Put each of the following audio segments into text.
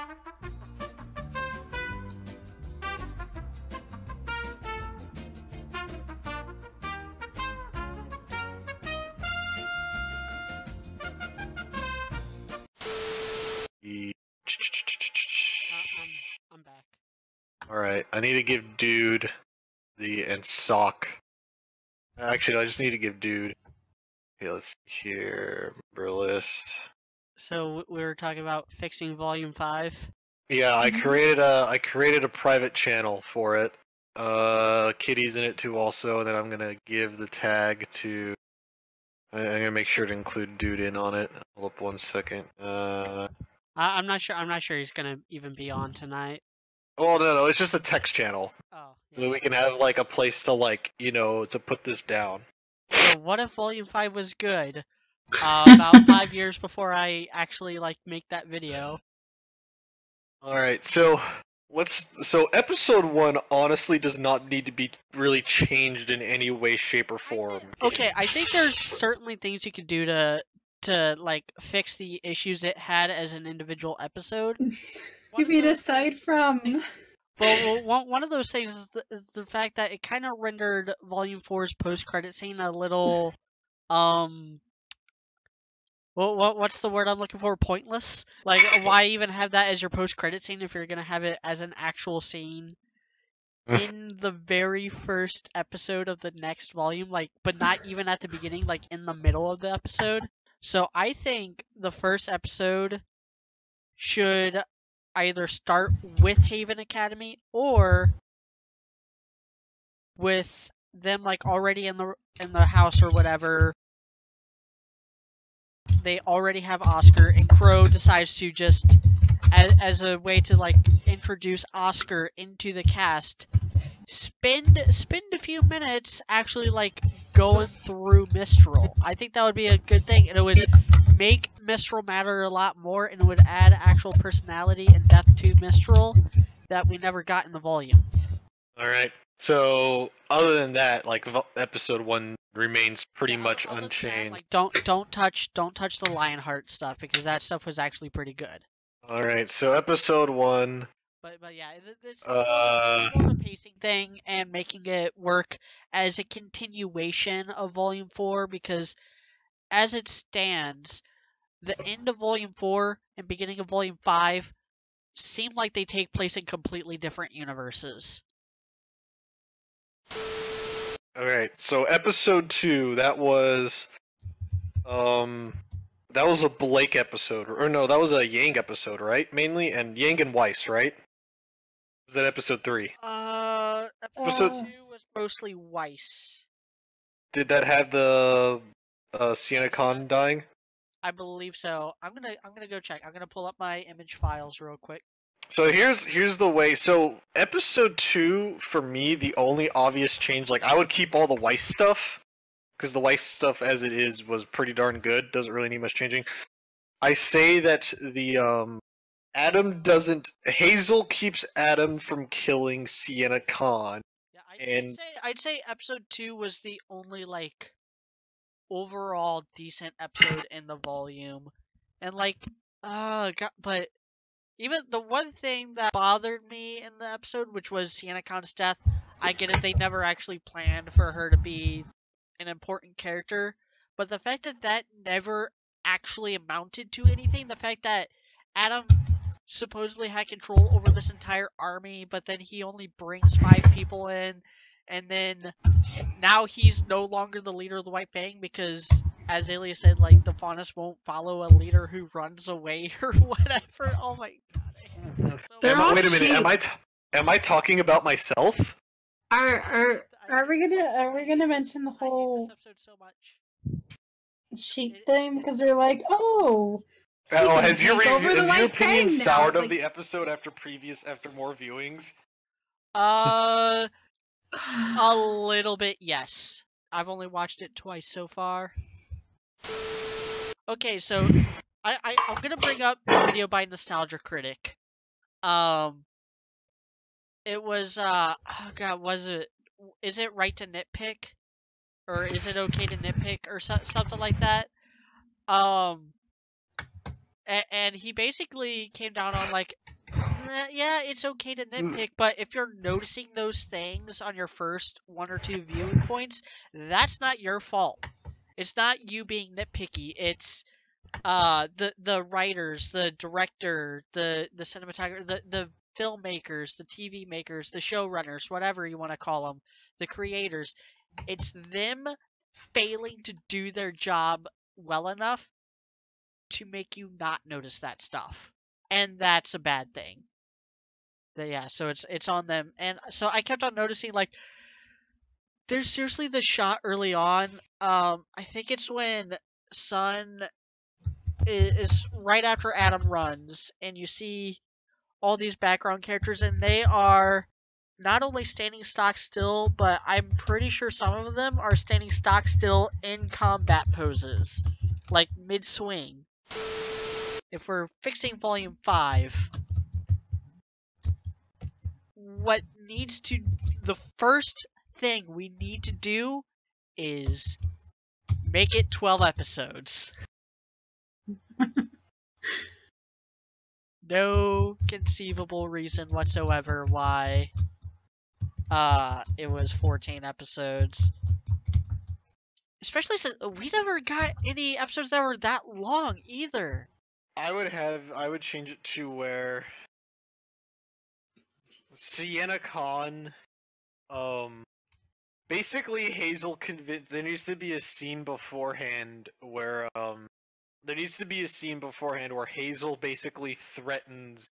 I'm back. Alright, I need to give Dude and Sock. Actually, I just need to give Dude. Okay, let's see here. Member list. So we were talking about fixing Volume 5. Yeah, I created a private channel for it. Kitty's in it too also, and then I'm gonna give the tag to. I'm gonna make sure to include Dude in on it. Hold up 1 second. I'm not sure. I'm not sure he's gonna even be on tonight. Oh no, it's just a text channel. Oh. Yeah. So we can have like a place to to put this down. So what if Volume 5 was good? About 5 years before I actually make that video. All right, so episode 1 honestly does not need to be really changed in any way, shape, or form. Okay, I think there's certainly things you could do to fix the issues it had as an individual episode. You mean aside from? Well, one of those things is the fact that it kind of rendered Volume 4's post-credit scene a little, what's the word I'm looking for? Pointless? Like, why even have that as your post-credit scene if you're gonna have it as an actual scene in the very first episode of the next volume, but not even at the beginning, in the middle of the episode? So I think the first episode should either start with Haven Academy or with them already in the house or whatever. They already have Oscar, and Crow decides to just, as a way to introduce Oscar into the cast, spend a few minutes actually going through Mistral. I think that would be a good thing, and it would make Mistral matter a lot more, and it would add actual personality and depth to Mistral that we never got in the volume. Alright, so other than that, episode 1 remains pretty much unchanged. Don't touch the Lionheart stuff, because that stuff was actually pretty good. Alright, so episode 1. But yeah, it's more of a pacing thing and making it work as a continuation of Volume 4, because as it stands, the end of Volume 4 and beginning of Volume 5 seem like they take place in completely different universes. Alright, so episode 2, that was a Blake episode, or no, that was a Yang episode, right? Mainly, and Yang and Weiss, right? Was that episode 3? Episode 2 was mostly Weiss. Did that have the Sienna Khan dying? I believe so. I'm gonna go check. I'm gonna pull up my image files real quick. So here's the way. So episode 2, for me, the only obvious change, I would keep all the Weiss stuff, because the Weiss stuff as it is was pretty darn good. Doesn't really need much changing. I say that the Hazel keeps Adam from killing Sienna Khan. Yeah, I'd say episode 2 was the only overall decent episode in the volume, and but even the one thing that bothered me in the episode, which was Sienna Khan's death, I get it, they never actually planned for her to be an important character, but the fact that never actually amounted to anything, the fact that Adam supposedly had control over this entire army, but then he only brings 5 people in, and then now he's no longer the leader of the White Fang because, as Alia said, the Faunus won't follow a leader who runs away or whatever. Oh my god. Wait a minute, am I talking about myself? Are we gonna mention the whole this episode so much. sheep thing? Because they're oh, has your opinion soured of the episode after more viewings? A little bit, yes. I've only watched it twice so far. Okay, so I'm gonna bring up a video by Nostalgia Critic. It was oh god, is it right to nitpick? Or is it okay to nitpick or something like that? And he basically came down on yeah, it's okay to nitpick, but if you're noticing those things on your first 1 or 2 viewing points, that's not your fault. It's not you being nitpicky. It's the writers, the director, the cinematographer, the filmmakers, the TV makers, the showrunners, whatever you want to call them, the creators. It's them failing to do their job well enough to make you not notice that stuff. And that's a bad thing. Yeah, so it's on them. And so I kept on noticing, like, there's seriously the shot early on. I think it's when Sun is right after Adam runs, and you see all these background characters, and they are not only standing stock still, but I'm pretty sure some of them are standing stock still in combat poses, like mid-swing. If we're fixing Volume 5, the first thing we need to do is make it 12 episodes. No conceivable reason whatsoever why it was 14 episodes. Especially since we never got any episodes that were that long either. I would change it to where Sienna Khan, basically Hazel convinced. There needs to be a scene beforehand where Hazel basically threatens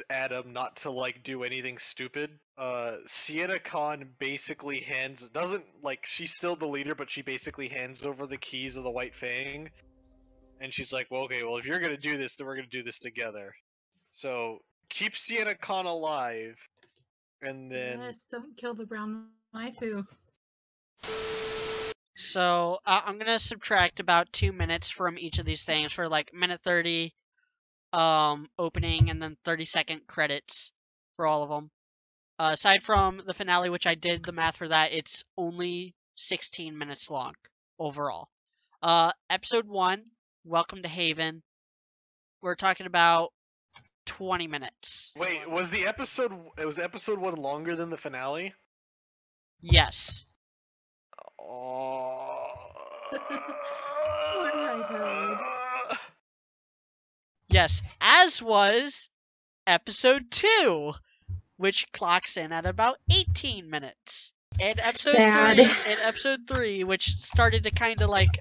Adam not to like do anything stupid. Sienna Khan basically she's still the leader, but she basically hands over the keys of the White Fang. And she's like, well, okay, well, if you're gonna do this, then we're gonna do this together. So, keep Sienna Khan alive, and then... Yes, don't kill the brown waifu. So, I'm gonna subtract about 2 minutes from each of these things for, like, minute 30, opening, and then 30-second credits for all of them. Aside from the finale, which I did the math for that, it's only 16 minutes long, overall. Episode 1... Welcome to Haven. We're talking about 20 minutes. Wait, was episode 1 longer than the finale? Yes. Oh. Yes, as was episode 2, which clocks in at about 18 minutes. And episode 3, which started to kind of like,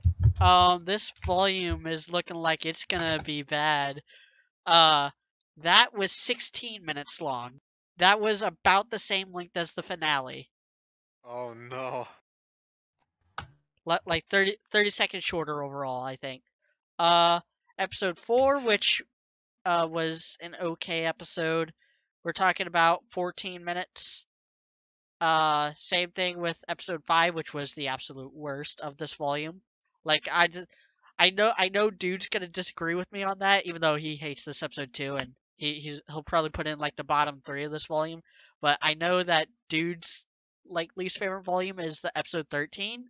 this volume is looking like it's gonna be bad. That was 16 minutes long. That was about the same length as the finale. Oh no. Like 30 seconds shorter overall, I think. Episode 4, which was an okay episode. We're talking about 14 minutes. Same thing with episode 5, which was the absolute worst of this volume. Like, I know Dude's gonna disagree with me on that, even though he hates this episode too, and he'll probably put in like the bottom 3 of this volume. But I know that Dude's like least favorite volume is the episode 13,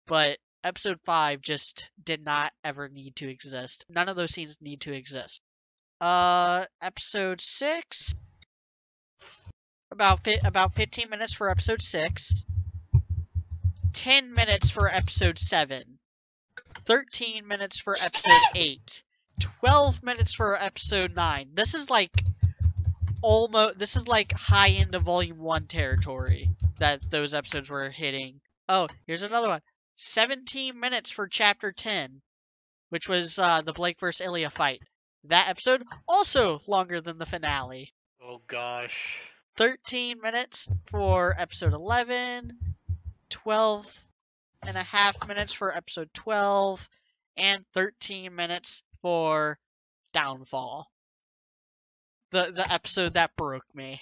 but episode 5 just did not ever need to exist. None of those scenes need to exist. Episode 6. About 15 minutes for episode 6. 10 minutes for episode 7. 13 minutes for episode 8. 12 minutes for episode 9. This is like high end of volume 1 territory that those episodes were hitting. Oh, here's another one. 17 minutes for chapter 10, which was the Blake vs. Ilya fight. That episode also longer than the finale. Oh gosh. 13 minutes for episode 11, 12 and a half minutes for episode 12, and 13 minutes for Downfall. The episode that broke me,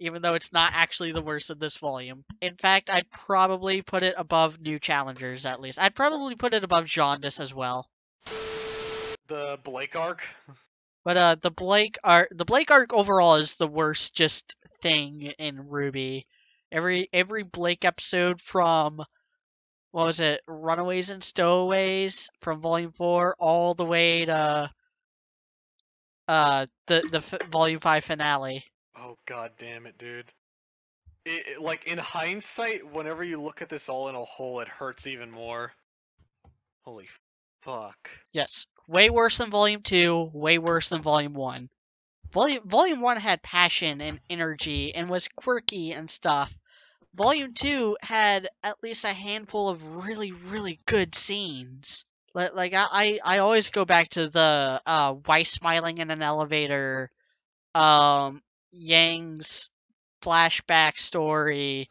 even though it's not actually the worst of this volume. In fact, I'd probably put it above New Challengers, at least. I'd probably put it above Jaundice as well. The Blake arc? But the Blake arc overall is the worst just thing in RWBY. Every Blake episode from, what was it, Runaways and Stowaways from Volume 4 all the way to Volume 5 finale. Oh god damn it, dude. Like in hindsight, whenever you look at this all in a whole, it hurts even more. Holy fuck. Yes, way worse than Volume 2, way worse than Volume 1. Volume 1 had passion and energy and was quirky and stuff. Volume 2 had at least a handful of really, really good scenes. Like I always go back to the Weiss smiling in an elevator, Yang's flashback story,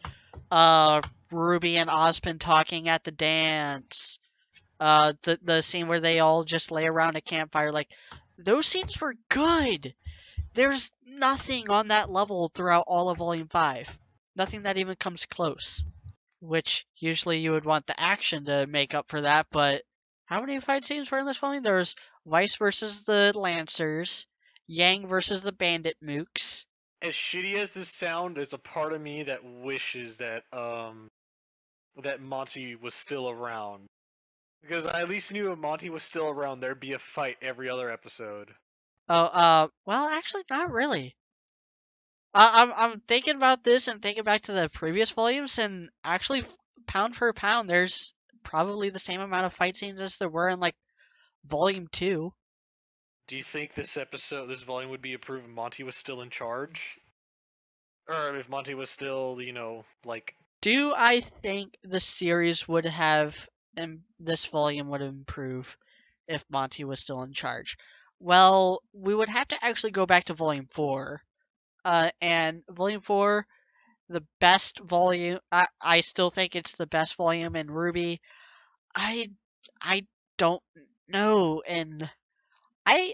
Ruby and Osmond talking at the dance, the scene where they all just lay around a campfire. Like, those scenes were good. There's nothing on that level throughout all of Volume 5. Nothing that even comes close. Which, usually you would want the action to make up for that, but how many fight scenes were in this volume? There was Weiss versus the Lancers, Yang versus the Bandit Mooks. As shitty as this sound, there's a part of me that wishes that that Monty was still around. Because I at least knew if Monty was still around, there'd be a fight every other episode. Oh, well, actually, not really. I'm thinking about this and thinking back to the previous volumes, and actually, pound for pound, there's probably the same amount of fight scenes as there were in, like, Volume 2. Do you think this volume would be approved if Monty was still in charge? Or if Monty was still, you know, like... Do I think the series would have, and this volume would improve if Monty was still in charge? Well, we would have to actually go back to Volume 4. And Volume 4, the best volume, I still think it's the best volume in RWBY. I don't know, and I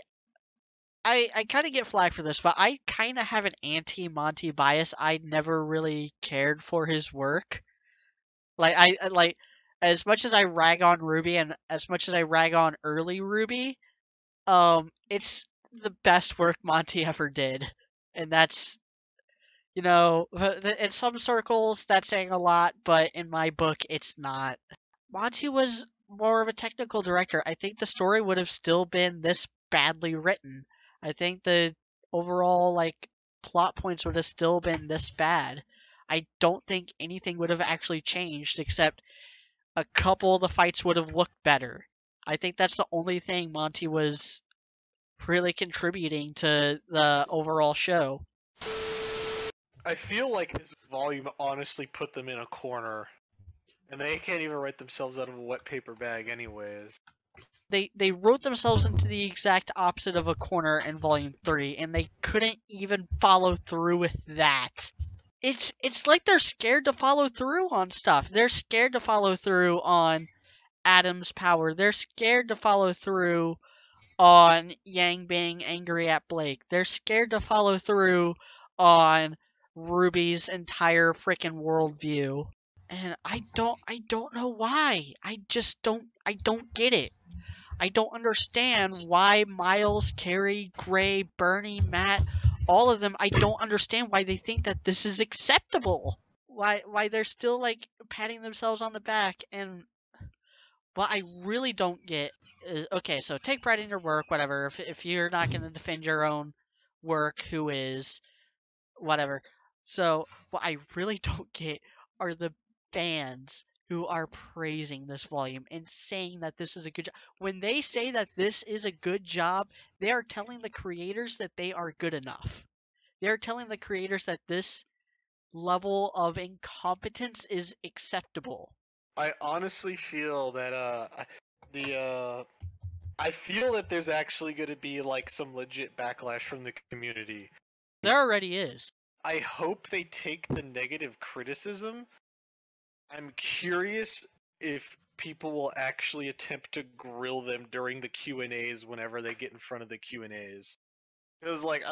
kind of get flack for this, but I kind of have an anti-Monty bias. I never really cared for his work. Like, like, as much as I rag on RWBY and as much as I rag on early RWBY, it's the best work Monty ever did. And that's, you know, in some circles, that's saying a lot, but in my book, it's not. Monty was more of a technical director. I think the story would have still been this badly written. I think the overall, like, plot points would have still been this bad. I don't think anything would have actually changed except a couple of the fights would have looked better. I think that's the only thing Monty was really contributing to the overall show. I feel like this volume honestly put them in a corner. And they can't even write themselves out of a wet paper bag anyways. They wrote themselves into the exact opposite of a corner in Volume 3, and they couldn't even follow through with that. It's like they're scared to follow through on stuff. They're scared to follow through on Adam's power. They're scared to follow through on Yang being angry at Blake. They're scared to follow through on Ruby's entire freaking worldview. And I don't know why. I don't get it. I don't understand why Miles, Carrie, Gray, Bernie, Matt, all of them, I don't understand why they think that this is acceptable. Why they're still, like, patting themselves on the back. And what I really don't get is, okay, so take pride in your work, whatever. If you're not going to defend your own work, who is, whatever. So what I really don't get are the fans who are praising this volume and saying that this is a good job. When they say that this is a good job, they are telling the creators that they are good enough. They are telling the creators that this level of incompetence is acceptable. I honestly feel that I feel that there's actually going to be like some legit backlash from the community. There already is. I hope they take the negative criticism. I'm curious if people will actually attempt to grill them during the Q&As whenever they get in front of the Q&As. Because, like,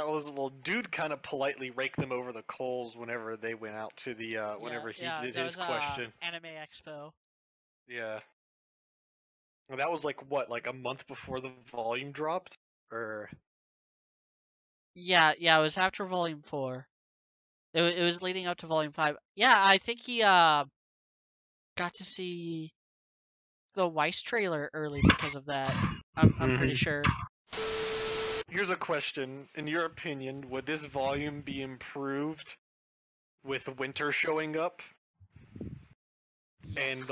dude kind of politely raked them over the coals whenever they went out to the, whenever he did his question. Anime Expo. Yeah. And that was, like, what, like a month before the volume dropped? Or... Yeah, it was after Volume 4. It was leading up to Volume 5. Yeah, I think he, got to see the Weiss trailer early because of that. I'm pretty sure. here's a question. In your opinion, would this volume be improved with winter showing up Yes.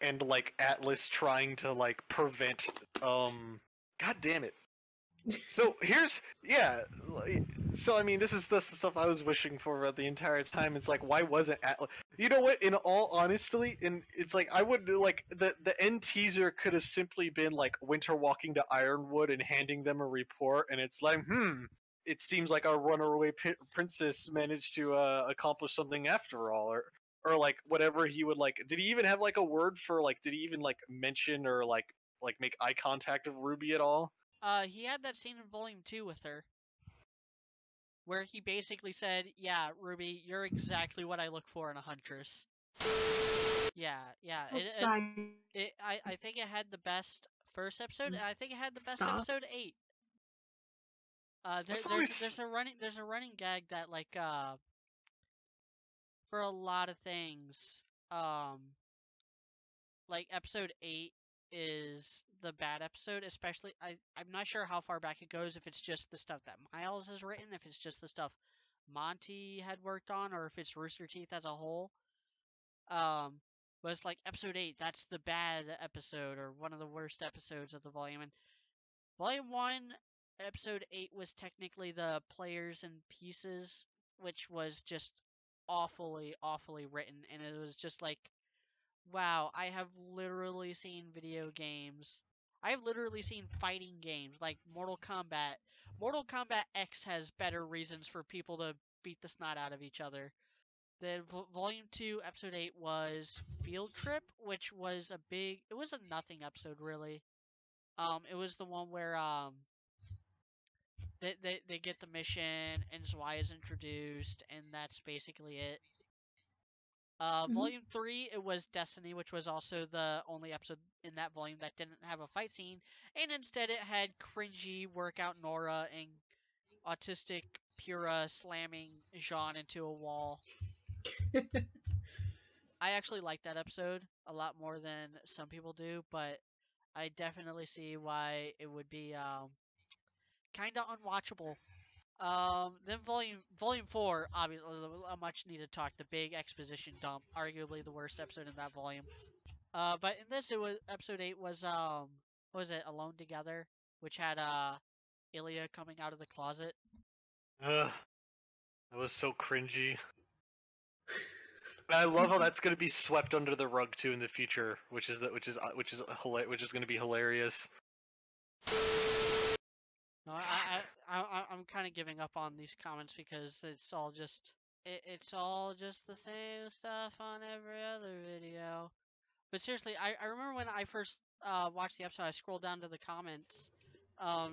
and Atlas trying to like prevent God damn it. So so I mean this is the stuff I was wishing for the entire time. It's like, why wasn't Atlas? You know what, in all honesty, it's like I would like the end teaser could have simply been like Winter walking to Ironwood and handing them a report, and it's like, it seems like our runaway princess managed to accomplish something after all, or like whatever he would like. Did he even have like a word for like? Did he even like mention or like make eye contact with Ruby at all? He had that scene in Volume 2 with her, where he basically said, "Yeah, Ruby, you're exactly what I look for in a huntress." Yeah. I think it had the best first episode, and I think it had the best episode 8. There's a running gag that like for a lot of things, like episode 8 is the bad episode, especially I'm not sure how far back it goes, if it's just the stuff that Miles has written, if it's just the stuff Monty had worked on, or if it's Rooster Teeth as a whole. But it's like episode 8, that's the bad episode, or one of the worst episodes of the volume. And Volume 1, episode 8 was technically the Players and Pieces, which was just awfully written, and it was just like, wow, I have literally seen video games. I have literally seen fighting games like Mortal Kombat. Mortal Kombat X has better reasons for people to beat the snot out of each other. Then Volume 2, Episode 8 was Field Trip, which was it was a nothing episode, really. It was the one where they get the mission and Zwei is introduced, and that's basically it. Volume 3, it was Destiny, which was also the only episode in that volume that didn't have a fight scene, and instead it had cringy workout Nora and autistic Pura slamming Jean into a wall. I actually like that episode a lot more than some people do, but I definitely see why it would be kind of unwatchable. Then volume 4, obviously a much needed talk, the big exposition dump, arguably the worst episode in that volume. But in this, it was episode 8 was what was it, Alone Together, which had Ilya coming out of the closet. Ugh, that was so cringy. I love how that's going to be swept under the rug too in the future, which is going to be hilarious. No, I'm kind of giving up on these comments because it's all just the same stuff on every other video. But seriously, I remember when I first watched the episode, I scrolled down to the comments.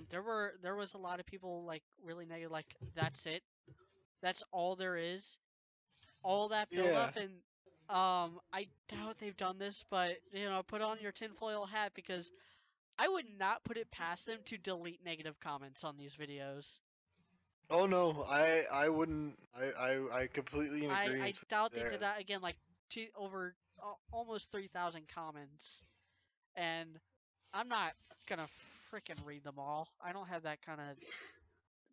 There was a lot of people like really negative, like that's it, that's all there is, all that build up, and I doubt they've done this, but put on your tinfoil hat, because I would not put it past them to delete negative comments on these videos. Oh no, I wouldn't. I completely agree. I doubt they did that again. Like over almost 3,000 comments, and I'm not gonna freaking read them all. I don't have that kind of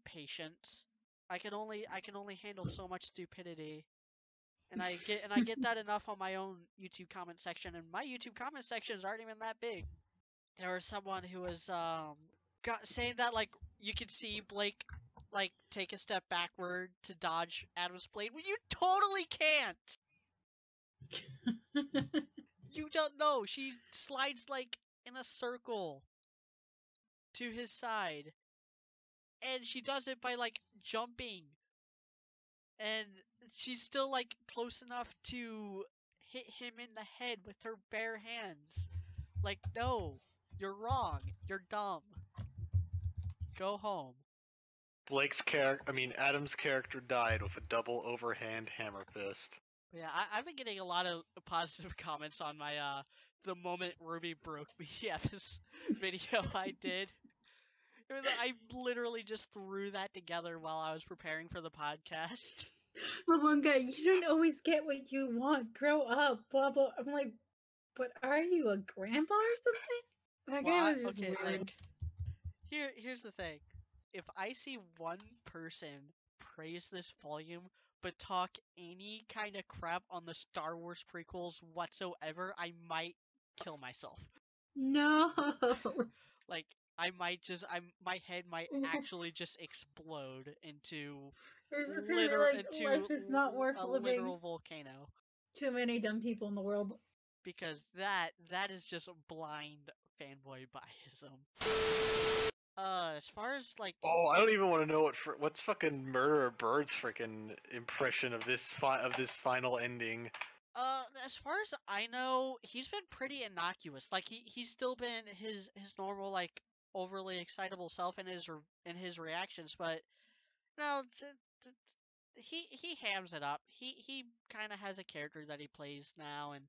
patience. I can only handle so much stupidity, and I get that enough on my own YouTube comment section, and my YouTube comment sections aren't even that big. There was someone who was saying that like you could see Blake like take a step backward to dodge Adam's blade. Well, you totally can't. You don't know. She slides like in a circle to his side, and she does it by like jumping, and she's still like close enough to hit him in the head with her bare hands. Like, no, you're wrong. You're dumb. Go home. Adam's character died with a double overhand hammer fist. But yeah, I've been getting a lot of positive comments on my the moment Ruby broke me this video I did. I literally just threw that together while I was preparing for the podcast. The one guy, you don't always get what you want. Grow up, blah blah. I'm like, but are you a grandpa or something? That guy was just weird. Like, here's the thing. if I see one person praise this volume but talk any kind of crap on the Star Wars prequels whatsoever, I might kill myself. No. Like my head might actually just explode into It's gonna be like, life is not worth a living. literal volcano. Too many dumb people in the world. Because that is just blind fanboy biasm. As far as like, Oh, I don't even want to know what's fucking Murderer Bird's freaking impression of this final ending. as far as I know, he's been pretty innocuous. Like he's still been his normal like overly excitable self in his reactions, but no, he hams it up. He kind of has a character that he plays now, and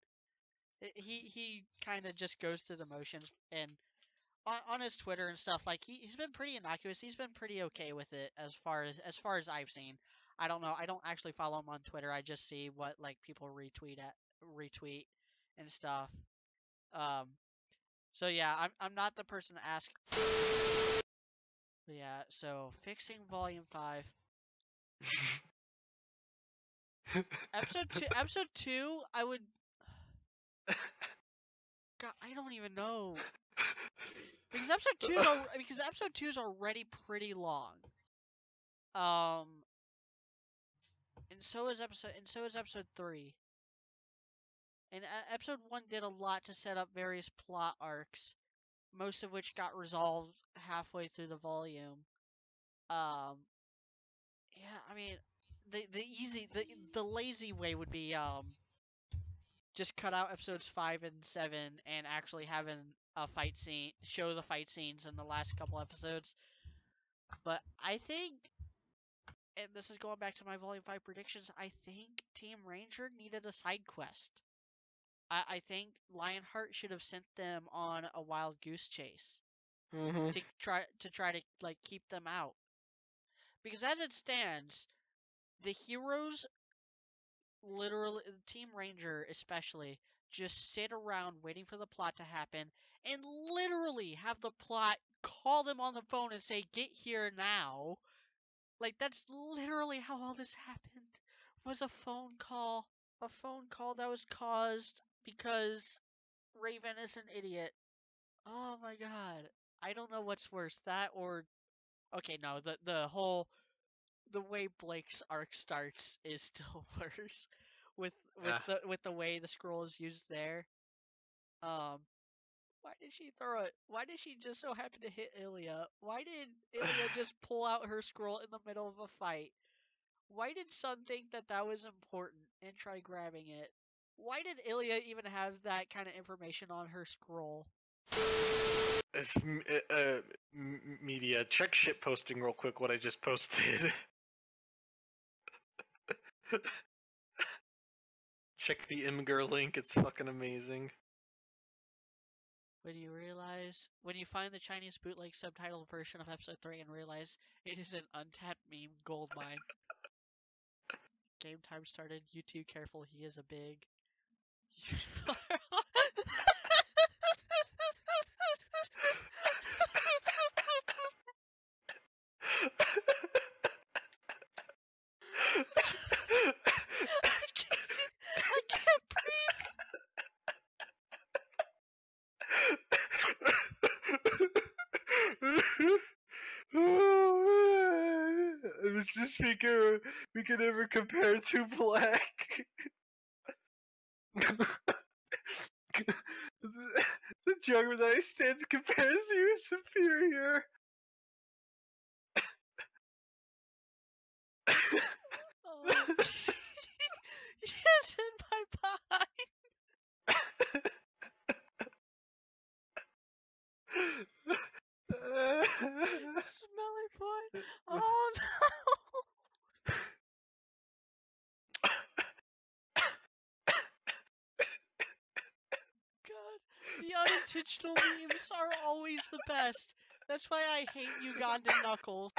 he kind of just goes through the motions. And on his Twitter and stuff, like he's been pretty innocuous. He's been pretty okay with it as far as I've seen. I don't know. I don't actually follow him on Twitter. I just see what like people retweet and stuff. Um. So yeah, I'm not the person to ask. But yeah. So fixing Volume 5. Episode 2, I would. God, I don't even know. Because episode 2 is already pretty long. And so is episode 3. And episode 1 did a lot to set up various plot arcs, most of which got resolved halfway through the volume. Yeah, I mean, the lazy way would be just cut out episodes 5 and 7 and actually having a fight scene, show the fight scenes in the last couple episodes. But I think, and this is going back to my Volume 5 predictions, I think Team Ranger needed a side quest. I think Lionheart should have sent them on a wild goose chase to try to like keep them out. Because as it stands, the heroes, literally Team Ranger especially, just sit around waiting for the plot to happen and literally have the plot call them on the phone and say, "Get here now." Like that's literally how all this happened. Was a phone call. A phone call that was caused because Raven is an idiot. Oh my god. I don't know what's worse, that or okay, no, the way Blake's arc starts is still worse with the way the scroll is used there. Um why did she just so happen to hit Ilya? Why did Ilya just pull out her scroll in the middle of a fight? Why did Sun think that that was important and try grabbing it? Why did Ilya even have that kind of information on her scroll? Media, check shit posting real quick. What I just posted. Check the Imgur link. It's fucking amazing. When you find the Chinese bootleg subtitled version of episode 3 and realize it is an untapped meme goldmine. Game time started. You too careful. He is a big. I can't breathe. Oh man! Is this speaker we can ever compare to Black? The juggernaut that I stands compares you superior. Oh. Yes, in my pie. Smelly boy. Oh no. God, the unintentional memes are always the best. That's why I hate Ugandan Knuckles.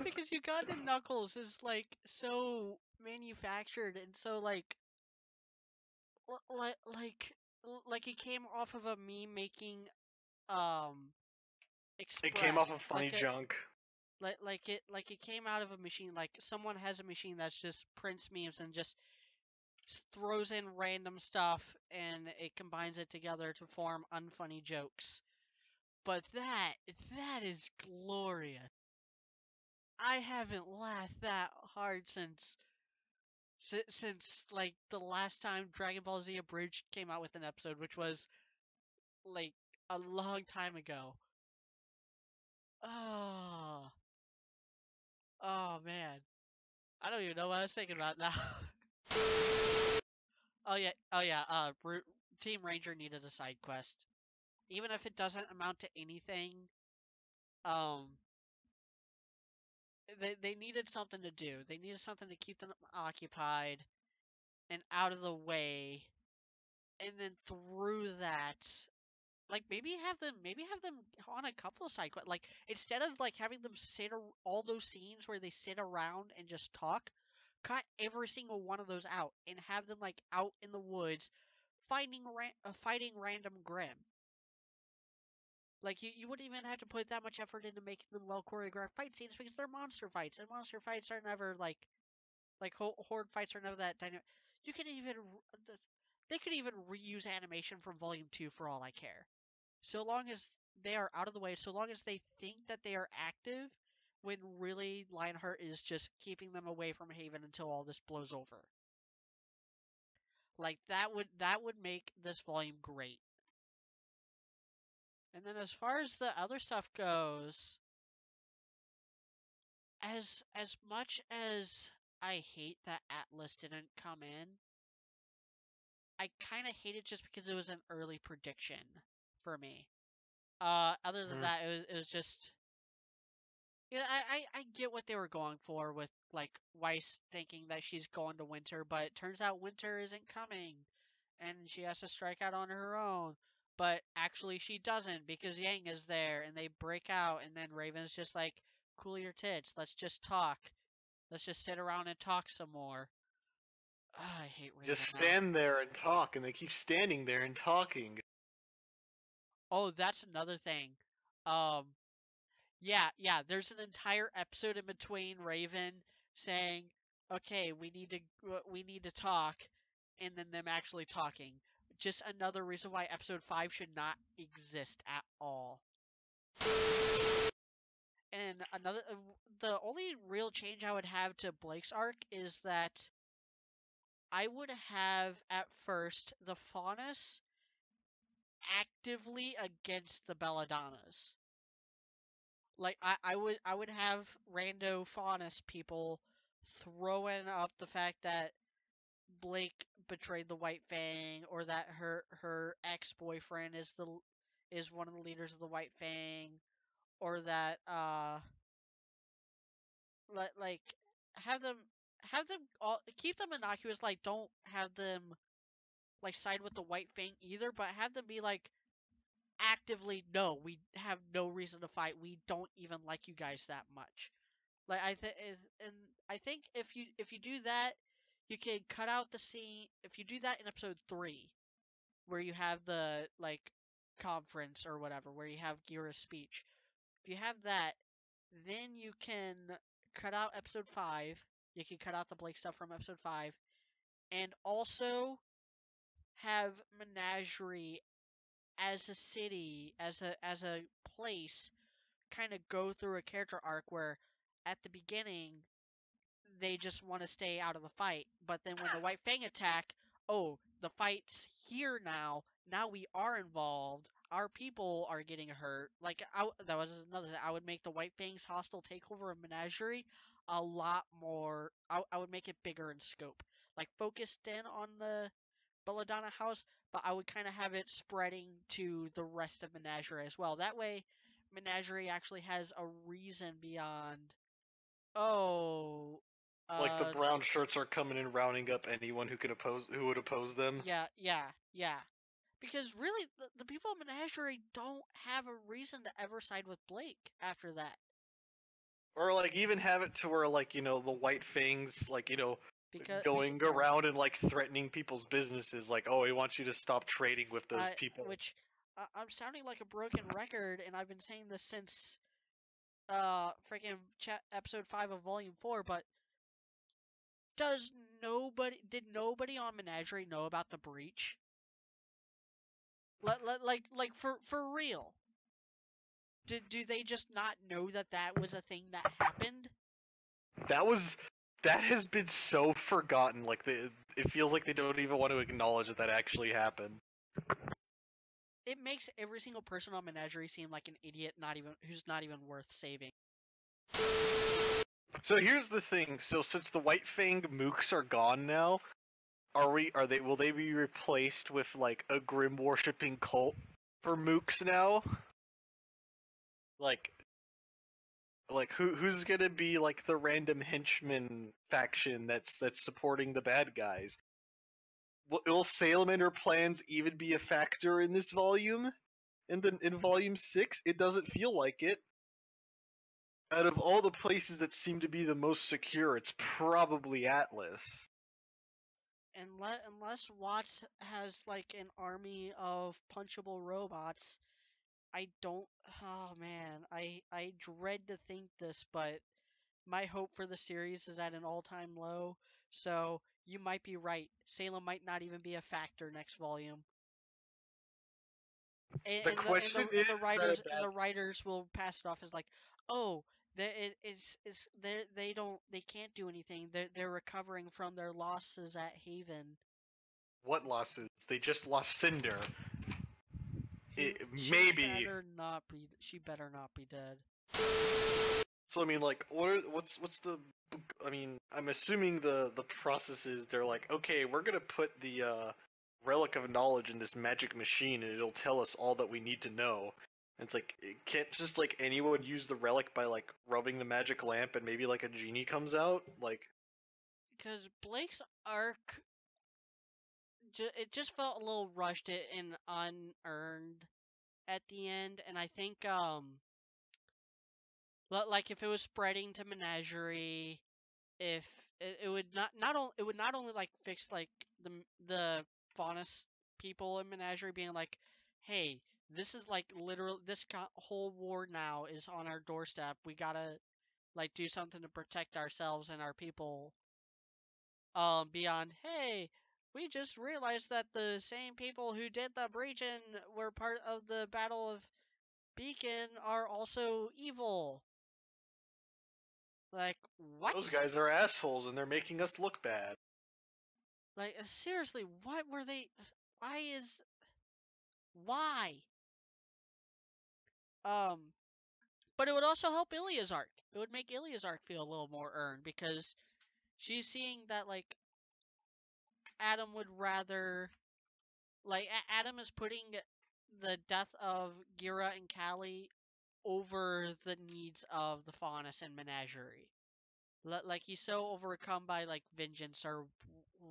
Because Ugandan Knuckles is like so manufactured and so like like it came off of a meme making It came off express of funny like a, junk. like it came out of a machine. Like someone has a machine that's just prints memes and just throws in random stuff and it combines it together to form unfunny jokes. But that is glorious. I haven't laughed that hard since like the last time Dragon Ball Z Abridged came out with an episode, which was like a long time ago. Oh, oh man, I don't even know what I was thinking about now. Oh yeah. Team Ranger needed a side quest, even if it doesn't amount to anything. Um, they needed something to do. They needed something to keep them occupied and out of the way, and then through that, like maybe have them on a couple of side quests. Like instead of like having them all those scenes where they sit around and just talk, cut every single one of those out and have them like out in the woods fighting random Grim. Like you wouldn't even have to put that much effort into making them well choreographed fight scenes because they're monster fights, and monster fights are never like horde fights are never that dynamic. You can even they could even reuse animation from Volume 2 for all I care. So long as they are out of the way, so long as they think that they are active, when really Lionheart is just keeping them away from Haven until all this blows over. Like that would make this volume great. And then as far as the other stuff goes, as much as I hate that Atlas didn't come in, I kind of hate it just because it was an early prediction for me. Other than that, it was just yeah. I get what they were going for with like Weiss thinking that she's going to Winter, but it turns out Winter isn't coming, and she has to strike out on her own. But actually, she doesn't because Yang is there, and they break out, and then Raven's just like, "Cool your tits. Let's just talk. Let's just sit around and talk some more." I hate Raven Just now. stand there and talk, and they keep standing there and talking. Oh, that's another thing. Um, yeah. There's an entire episode in between Raven saying, "Okay, we need to talk," and then them actually talking. Just another reason why episode 5 should not exist at all. And the only real change I would have to Blake's arc is that I would have at first the Faunus actively against the Belladonnas. Like I would have rando Faunus people throwing up the fact that Blake betrayed the White Fang, or that her ex boyfriend is one of the leaders of the White Fang, or that like have them all keep them innocuous. Like don't have them like side with the White Fang either, but have them be like actively, no, we have no reason to fight. We don't even like you guys that much. Like and I think if you do that, you can cut out the scene. If you do that in episode 3, where you have the like conference or whatever, where you have Gira's speech, if you have that, then you can cut out episode 5. You can cut out the Blake stuff from episode 5, and also have Menagerie as a city, as a place, kind of go through a character arc where at the beginning they just want to stay out of the fight, but then when the White Fang attack, oh, the fight's here now. Now we are involved. Our people are getting hurt. Like that was another thing. I would make the White Fang's hostile takeover of Menagerie a lot more. I would make it bigger in scope, like focused in on the Belladonna house, but I would kind of have it spreading to the rest of Menagerie as well. That way, Menagerie actually has a reason beyond, oh, Like the uh, brown shirts are coming in, rounding up anyone who would oppose them. yeah. Because really, the people of Menagerie don't have a reason to ever side with Blake after that. Or like even have it to where like the White Fangs like because going around and like threatening people's businesses, like, oh, he wants you to stop trading with those people. Which I'm sounding like a broken record, and I've been saying this since freaking episode 5 of Volume 4, but did nobody on Menagerie know about the breach? Like for real. Do they just not know that was a thing that happened? That has been so forgotten. Like it feels like they don't even want to acknowledge that actually happened. It makes every single person on Menagerie seem like an idiot, who's not even worth saving. So here's the thing. So since the White Fang mooks are gone now, will they be replaced with like a grim worshipping cult for mooks now? Like who's gonna be like the random henchman faction that's supporting the bad guys? Will Salem and her plans even be a factor in this volume? In Volume 6? It doesn't feel like it. Out of all the places that seem to be the most secure, it's probably Atlas. Unless Watts has like an army of punchable robots, I don't. Oh man, I dread to think this, but my hope for the series is at an all-time low. So you might be right. Salem might not even be a factor next volume. And the writers will pass it off as like, oh, they can't do anything. They're recovering from their losses at Haven. What losses? They just lost Cinder. Maybe she better not be dead. So I mean, like, what's the? I mean, I'm assuming the process is they're like, okay, we're gonna put the relic of knowledge in this magic machine, and it'll tell us all that we need to know. And it's like, it can't just like anyone use the relic by like rubbing the magic lamp, and maybe like a genie comes out, like. Because Blake's arc, it just felt a little rushed and unearned at the end, and I think like if it was spreading to Menagerie, if it would not only like fix like the Faunus people in Menagerie being like, hey, this is like literal, this whole war now is on our doorstep, we gotta like do something to protect ourselves and our people. Beyond, hey, we just realized that the same people who did the breach and were part of the Battle of Beacon are also evil. Like, what? Those guys are assholes and they're making us look bad. Like, seriously, what were they? Why? But it would also help Ilya's arc. It would make Ilya's arc feel a little more earned because she's seeing that, like, Adam would rather. Like, Adam is putting the death of Gira and Callie over the needs of the Faunus and Menagerie. Like, he's so overcome by, like, vengeance or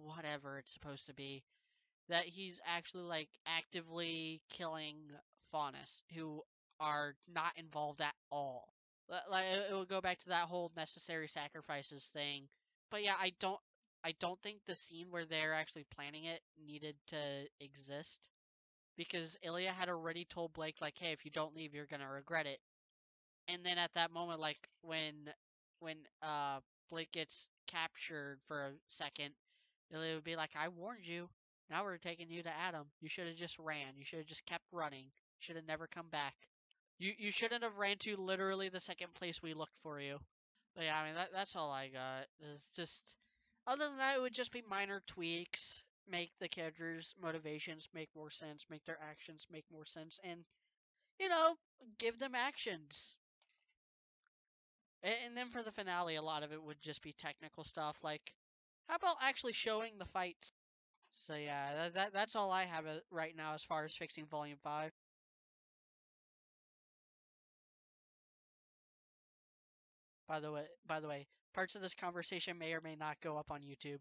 whatever it's supposed to be that he's actually, like, actively killing Faunus, who are not involved at all. Like, it will go back to that whole necessary sacrifices thing. But yeah, I don't think the scene where they're actually planning it needed to exist. Because Ilya had already told Blake, like, hey, if you don't leave, you're gonna regret it. And then at that moment, like, when Blake gets captured for a second, Ilya would be like, I warned you. Now we're taking you to Adam. You should have just ran. You should have just kept running. You should have never come back. You shouldn't have ran to literally the second place we looked for you. But yeah, I mean, that's all I got. It's just, other than that, it would just be minor tweaks. Make the characters' motivations make more sense. Make their actions make more sense. And, give them actions. And then for the finale, a lot of it would just be technical stuff. Like, how about actually showing the fights? So yeah, that's all I have right now as far as fixing Volume 5. By the way, parts of this conversation may or may not go up on YouTube.